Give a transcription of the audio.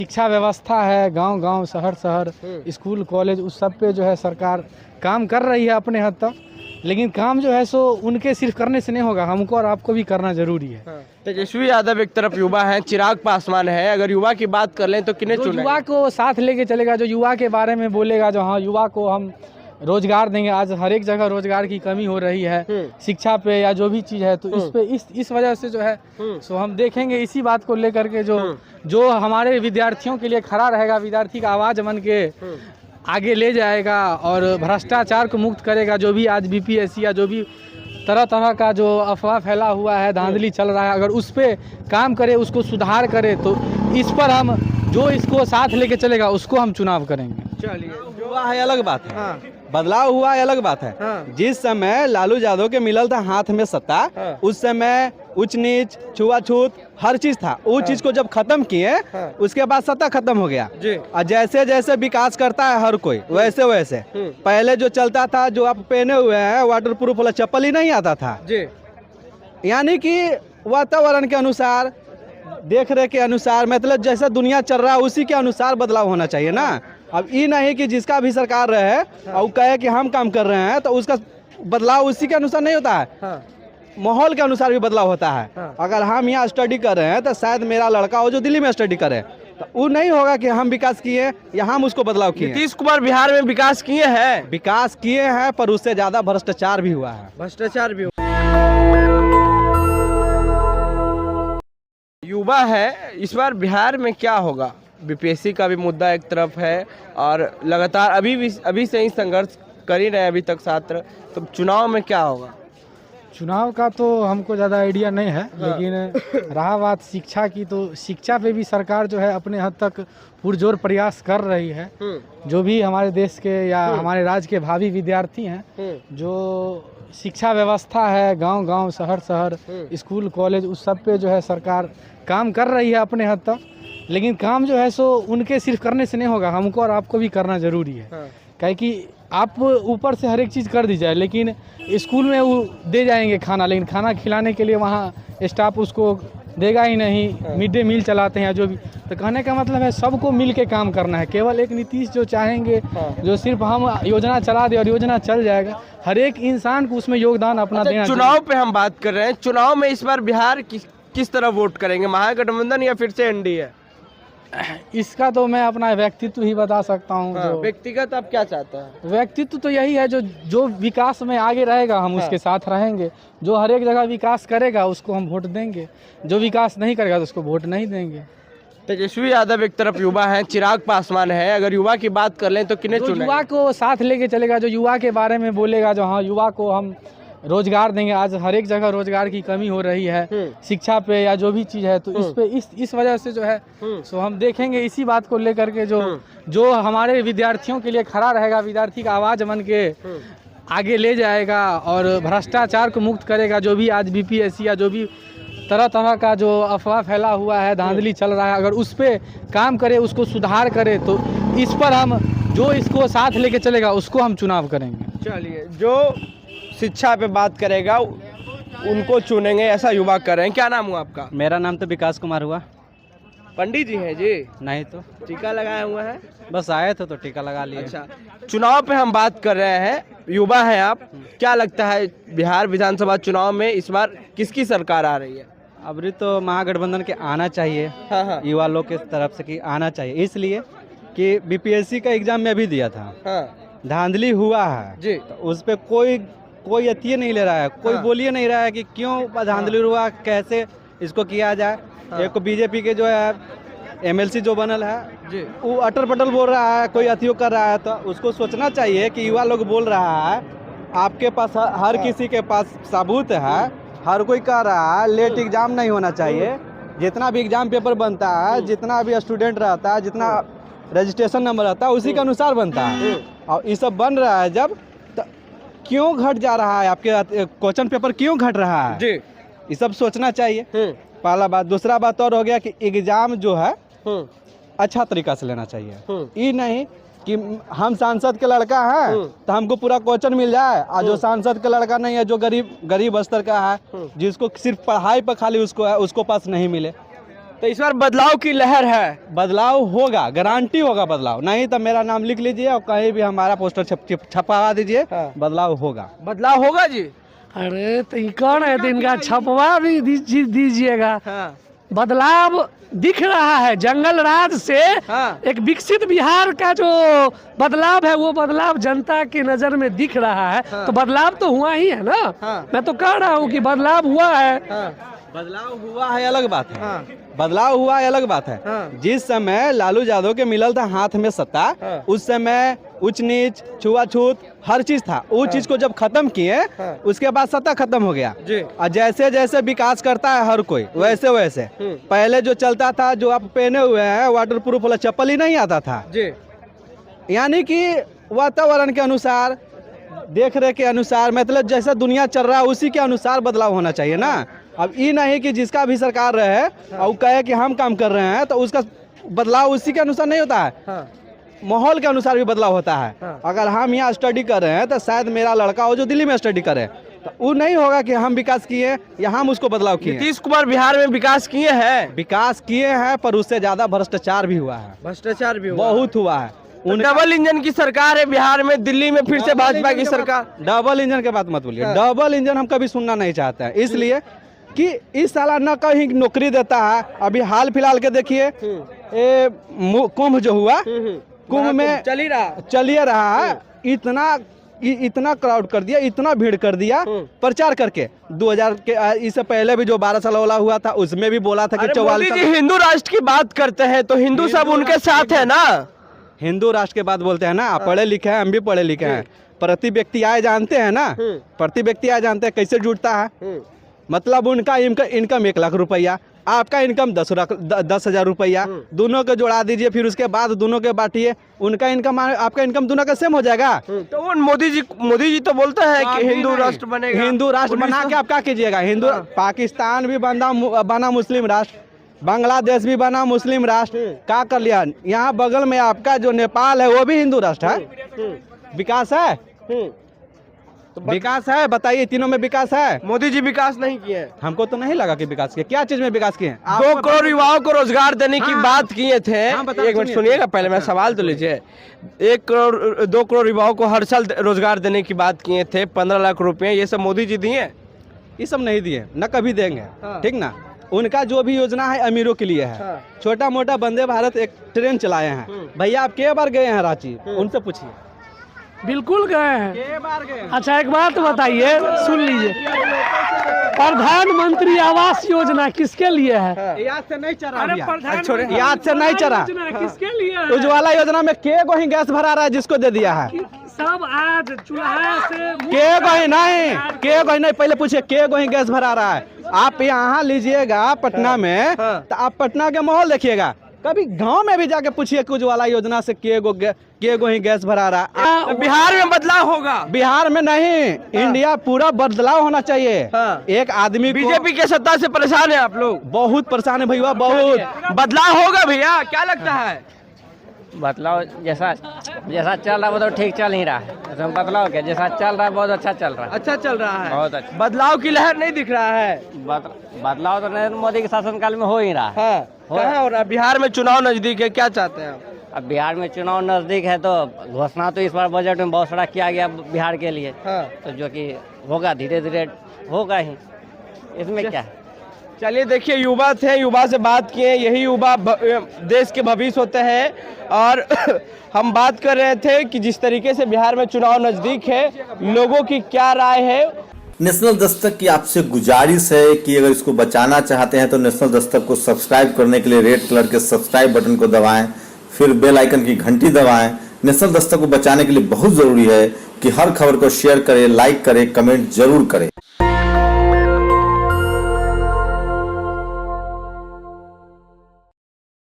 शिक्षा व्यवस्था है, गांव-गांव, शहर-शहर, स्कूल, कॉलेज, उस सब पे जो है सरकार काम कर रही है अपने हद तक। लेकिन काम जो है सो उनके सिर्फ करने से नहीं होगा, हमको और आपको भी करना जरूरी है। तेजस्वी यादव एक तरफ युवा हैं, चिराग पासवान है। अगर युवा की बात कर लें तो किन्हें जो चुनेंगे? युवा को साथ लेके चलेगा, जो युवा के बारे में बोलेगा, जो हाँ युवा को हम रोजगार देंगे। आज हर एक जगह रोजगार की कमी हो रही है, शिक्षा पे या जो भी चीज़ है, तो इस पे इस वजह से जो है सो हम देखेंगे इसी बात को लेकर के जो हमारे विद्यार्थियों के लिए खड़ा रहेगा, विद्यार्थी का आवाज़ बन के आगे ले जाएगा और भ्रष्टाचार को मुक्त करेगा। जो भी आज बीपीएससी या जो भी तरह तरह का जो अफवाह फैला हुआ है, धांधली चल रहा है, अगर उस पे काम करे, उसको सुधार करे, तो इस पर हम जो इसको साथ लेके चलेगा उसको हम चुनाव करेंगे। चलिए, हुआ है अलग बात है, हाँ। बदलाव हुआ है अलग बात है। हाँ। जिस समय लालू यादव के मिलल था हाथ में सत्ता, हाँ। उस समय उच्च नीच, छुआछूत हर चीज था। वो चीज को जब खत्म किए, हाँ। उसके बाद सत्ता खत्म हो गया जी। और जैसे जैसे विकास करता है हर कोई वैसे वैसे पहले जो चलता था, जो आप पहने हुए हैं वाटर प्रूफ वाला चप्पल ही नहीं आता था। जी। यानी कि वातावरण के अनुसार, देख रेख के अनुसार, मतलब जैसा दुनिया चल रहा है उसी के अनुसार बदलाव होना चाहिए ना। अब ये नहीं कि जिसका भी सरकार रहे और कहे कि हम काम कर रहे हैं तो उसका बदलाव उसी के अनुसार नहीं होता है। हाँ। माहौल के अनुसार भी बदलाव होता है। हाँ। अगर हम यहाँ स्टडी कर रहे हैं तो शायद मेरा लड़का हो जो दिल्ली में स्टडी करे, तो वो नहीं होगा कि हम विकास किए या हम उसको बदलाव किए। नीतीश कुमार बिहार में विकास किए हैं, विकास किए हैं, पर उससे ज्यादा भ्रष्टाचार भी हुआ है। भ्रष्टाचार भी। युवा है, इस बार बिहार में क्या होगा? बीपीएससी का भी मुद्दा एक तरफ है और लगातार अभी से ही संघर्ष कर ही रहे हैं अभी तक छात्र। तो चुनाव में क्या होगा? चुनाव का तो हमको ज़्यादा आइडिया नहीं है, लेकिन रहा बात शिक्षा की, तो शिक्षा पे भी सरकार जो है अपने हद तक पुरजोर प्रयास कर रही है। जो भी हमारे देश के या हमारे राज्य के भावी विद्यार्थी हैं, जो शिक्षा व्यवस्था है, गांव-गांव, शहर-शहर, स्कूल, कॉलेज, उस सब पे जो है सरकार काम कर रही है अपने हद तक। लेकिन काम जो है सो उनके सिर्फ करने से नहीं होगा, हमको और आपको भी करना ज़रूरी है। काहे कि आप ऊपर से हर एक चीज़ कर दी जाए, लेकिन स्कूल में वो दे जाएंगे खाना, लेकिन खाना खिलाने के लिए वहाँ स्टाफ उसको देगा ही नहीं। मिड डे मील चलाते हैं जो भी, तो कहने का मतलब है सबको मिल के काम करना है। केवल एक नीतीश जो चाहेंगे, जो सिर्फ हम योजना चला दे और योजना चल जाएगा, हर एक इंसान को उसमें योगदान अपना देना। चुनाव पे हम बात कर रहे हैं, चुनाव में इस बार बिहार किस तरह वोट करेंगे? महागठबंधन या फिर से एनडीए? इसका तो मैं अपना व्यक्तित्व ही बता सकता हूँ। हाँ, व्यक्तिगत आप क्या चाहते हैं? व्यक्तित्व तो यही है, जो विकास में आगे रहेगा हम उसके साथ रहेंगे। जो हर एक जगह विकास करेगा उसको हम वोट देंगे, जो विकास नहीं करेगा तो उसको वोट नहीं देंगे। तेजस्वी यादव एक तरफ युवा हैं, चिराग पासवान है। अगर युवा की बात कर लें तो किन्हें जो चुनेंगे? युवा को साथ लेके चलेगा, जो युवा के बारे में बोलेगा, जो हाँ युवा को हम रोजगार देंगे। आज हर एक जगह रोजगार की कमी हो रही है, शिक्षा पे या जो भी चीज़ है, तो इस पे इस वजह से जो है सो हम देखेंगे इसी बात को लेकर के जो हमारे विद्यार्थियों के लिए खड़ा रहेगा, विद्यार्थी का आवाज़ बन के आगे ले जाएगा और भ्रष्टाचार को मुक्त करेगा। जो भी आज बीपीएससी या जो भी तरह तरह का जो अफवाह फैला हुआ है, धांधली चल रहा है, अगर उस पे काम करे, उसको सुधार करे, तो इस पर हम जो इसको साथ लेके चलेगा उसको हम चुनाव करेंगे। चलिए, जो शिक्षा पे बात करेगा उनको चुनेंगे, ऐसा युवा कर रहे हैं। क्या नाम हुआ आपका? मेरा नाम तो विकास कुमार हुआ। पंडित जी हैं जी? नहीं तो टीका लगाया हुआ है? बस आए थे तो टीका लगा लिया। अच्छा, चुनाव पे हम बात कर रहे हैं, युवा हैं आप, क्या लगता है बिहार विधानसभा चुनाव में इस बार किसकी सरकार आ रही है? अभी तो महागठबंधन के आना चाहिए। हाँ हाँ युवा लोग के तरफ से कि आना चाहिए, इसलिए कि बीपीएससी का एग्जाम में भी दिया था, हाँ धांधली हुआ है जी। तो उस पे कोई अतिय नहीं ले रहा है, कोई बोलिए नहीं रहा है कि क्यों धांधली हुआ, कैसे इसको किया जाए। एक बीजेपी के जो है एमएलसी जो बनल है जी, वो अटर पटल बोल रहा है, कोई अतियो कर रहा है, तो उसको सोचना चाहिए कि युवा लोग बोल रहा है, आपके पास हर किसी के पास सबूत है, हर कोई कह रहा है लेट एग्जाम नहीं होना चाहिए। जितना भी एग्जाम पेपर बनता है, जितना भी स्टूडेंट रहता है, जितना रजिस्ट्रेशन नंबर रहता है, उसी के अनुसार बनता है। और ये सब बन रहा है जब, तो क्यों घट जा रहा है आपके क्वेश्चन पेपर, क्यों घट रहा है जी, ये सब सोचना चाहिए। पहला बात। दूसरा बात और हो गया कि एग्जाम जो है अच्छा तरीका से लेना चाहिए। ये नहीं कि हम सांसद के लड़का हैं तो हमको पूरा क्वेश्चन मिल जाए, और जो सांसद का लड़का नहीं है, जो गरीब स्तर का है, जिसको सिर्फ पढ़ाई पर खाली उसको है, उसको पास नहीं मिले। तो इस बार बदलाव की लहर है। बदलाव होगा, गारंटी होगा बदलाव, नहीं तो मेरा नाम लिख लीजिए और कहीं भी हमारा पोस्टर छपवा दीजिए। हाँ। बदलाव होगा। बदलाव होगा जी। अरे तो ये कौन है, तो इनका छपवा भी दीजिएगा। हाँ। बदलाव दिख रहा है, जंगल राज से हाँ। एक विकसित बिहार का जो बदलाव है वो बदलाव जनता की नजर में दिख रहा है। हाँ। तो बदलाव तो हुआ ही है ना। हाँ। मैं तो कह रहा हूँ कि बदलाव हुआ है। हाँ। बदलाव हुआ है अलग बात है। हाँ। बदलाव हुआ है अलग बात है। हाँ। जिस समय लालू यादव के मिलल था हाथ में सत्ता, हाँ। उस समय उच्च नीच छुआछूत हर चीज था। वो चीज को जब खत्म किए, हाँ। उसके बाद सत्ता खत्म हो गया जी। और जैसे जैसे विकास करता है हर कोई वैसे वैसे पहले जो चलता था, जो आप पहने हुए हैं वाटर प्रूफ वाला चप्पल ही नहीं आता था। जी। यानी कि वातावरण के अनुसार, देख रेख के अनुसार, मतलब जैसा दुनिया चल रहा है उसी के अनुसार बदलाव होना चाहिए ना। अब ये नहीं कि जिसका भी सरकार रहे और वो कहे कि हम काम कर रहे हैं तो उसका बदलाव उसी के अनुसार नहीं होता है। हाँ। माहौल के अनुसार भी बदलाव होता है। हाँ। अगर हम यहाँ स्टडी कर रहे हैं तो शायद मेरा लड़का हो जो दिल्ली में स्टडी करे, तो वो नहीं होगा कि हम विकास किए या हम उसको बदलाव किए। नीतीश कुमार बिहार में विकास किए हैं। विकास किए हैं पर उससे ज्यादा भ्रष्टाचार भी हुआ है, भ्रष्टाचार भी बहुत हुआ है। डबल इंजन की सरकार है बिहार में, दिल्ली में फिर से भाजपा की सरकार। डबल इंजन के बात मत बोलिए। हाँ। डबल इंजन हम कभी सुनना नहीं चाहते हैं, इसलिए कि इस साल न कहीं नौकरी देता है। अभी हाल फिलहाल के देखिए ये कुंभ जो हुआ, कुंभ में चलिए रहा है, इतना क्राउड कर दिया, इतना भीड़ कर दिया प्रचार करके। 2000 के इससे पहले भी जो 12 साल वाला हुआ था उसमें भी बोला था कि 44 हिंदू राष्ट्र की बात करते हैं तो हिंदू सब उनके साथ है ना। हिंदू राष्ट्र के बात बोलते हैं ना। आप पढ़े लिखे हैं, हम भी पढ़े लिखे हैं। प्रति व्यक्ति आय जानते हैं ना, प्रति व्यक्ति आय जानते हैं कैसे जुड़ता है। मतलब उनका इनकम 1 लाख रुपया, आपका इनकम 10,000 रुपया, दोनों को जोड़ा दीजिए, फिर उसके बाद दोनों के बांटिए, उनका इनकम आपका इनकम दोनों का सेम हो जाएगा। तो वो मोदी जी तो बोलते हैं कि हिंदू राष्ट्र बनेगा। हिंदू राष्ट्र बना के आप क्या कीजिएगा? हिंदू पाकिस्तान भी बना मुस्लिम राष्ट्र, बांग्लादेश भी बना मुस्लिम राष्ट्र, क्या कर लिया? यहाँ बगल में आपका जो नेपाल है वो भी हिंदू राष्ट्र है। विकास है? तो विकास है, बताइए। तीनों में विकास है? मोदी जी विकास नहीं किए। हमको तो नहीं लगा कि विकास किए। क्या चीज में विकास किए? 2 करोड़ युवाओं को रोजगार देने की बात किए थे। हाँ, एक मिनट सुनिएगा, पहले मैं सवाल तो लीजिए। 2 करोड़ युवाओं को हर साल रोजगार देने की बात किए थे, 15 लाख रुपए, ये सब मोदी जी दिए? ये सब नहीं दिए, न कभी देंगे। ठीक ना? उनका जो भी योजना है अमीरों के लिए है। छोटा मोटा वंदे भारत एक ट्रेन चलाए हैं। भैया आप के बार गए हैं रांची? उनसे पूछिए। बिल्कुल गए हैं। के बार गए? अच्छा एक बात बताइए, सुन लीजिए, प्रधानमंत्री आवास योजना किसके लिए है? याद से नहीं चरा अरे भैया। प्रधानमंत्री याद से नहीं चरा। योजना किसके लिए है? उज्ज्वला योजना में के को ही गैस भरा रहा है जिसको दे दिया है? सब आज चूल्हा से के को ही नहीं, के को ही नहीं, पहले पूछिए के को ही गैस भरा रहा है। आप यहाँ लीजिएगा पटना में, तो आप पटना के माहौल देखिएगा। कभी गांव में भी जाके पूछिए कि उज्ज्वला योजना से के गो ही गैस भरा रहा है। तो बिहार में बदलाव होगा? बिहार में नहीं, इंडिया पूरा बदलाव होना चाहिए। एक आदमी बीजेपी के सत्ता से परेशान है आप लोग? बहुत परेशान है भैया, बहुत। बदलाव होगा भैया, क्या लगता है? बदलाव जैसा चल रहा है वो तो ठीक चल नहीं रहा है। बदलाव क्या, जैसा चल रहा है बहुत अच्छा चल रहा है। अच्छा चल रहा है, बहुत अच्छा। बदलाव की लहर नहीं दिख रहा है। बदलाव तो नरेंद्र मोदी के शासनकाल में हो ही रहा है। कहाँ हो रहा है? बिहार में चुनाव नजदीक है, क्या चाहते हैं आप? अब बिहार में चुनाव नजदीक है तो घोषणा तो इस बार बजट में बहुत सारा किया गया बिहार के लिए। तो जो कि होगा, धीरे धीरे होगा ही, इसमें क्या है। चलिए देखिए, युवा थे, युवा से बात किए। यही युवा देश के भविष्य होते हैं। और हम बात कर रहे थे कि जिस तरीके से बिहार में चुनाव नजदीक है, लोगों की क्या राय है। नेशनल दस्तक की आपसे गुजारिश है कि अगर इसको बचाना चाहते हैं तो नेशनल दस्तक को सब्सक्राइब करने के लिए रेड कलर के सब्सक्राइब बटन को दबाएं, फिर बेल आइकन की घंटी दबाएं। नेशनल दस्तक को बचाने के लिए बहुत जरूरी है कि हर खबर को शेयर करें, लाइक करें, कमेंट जरूर करें।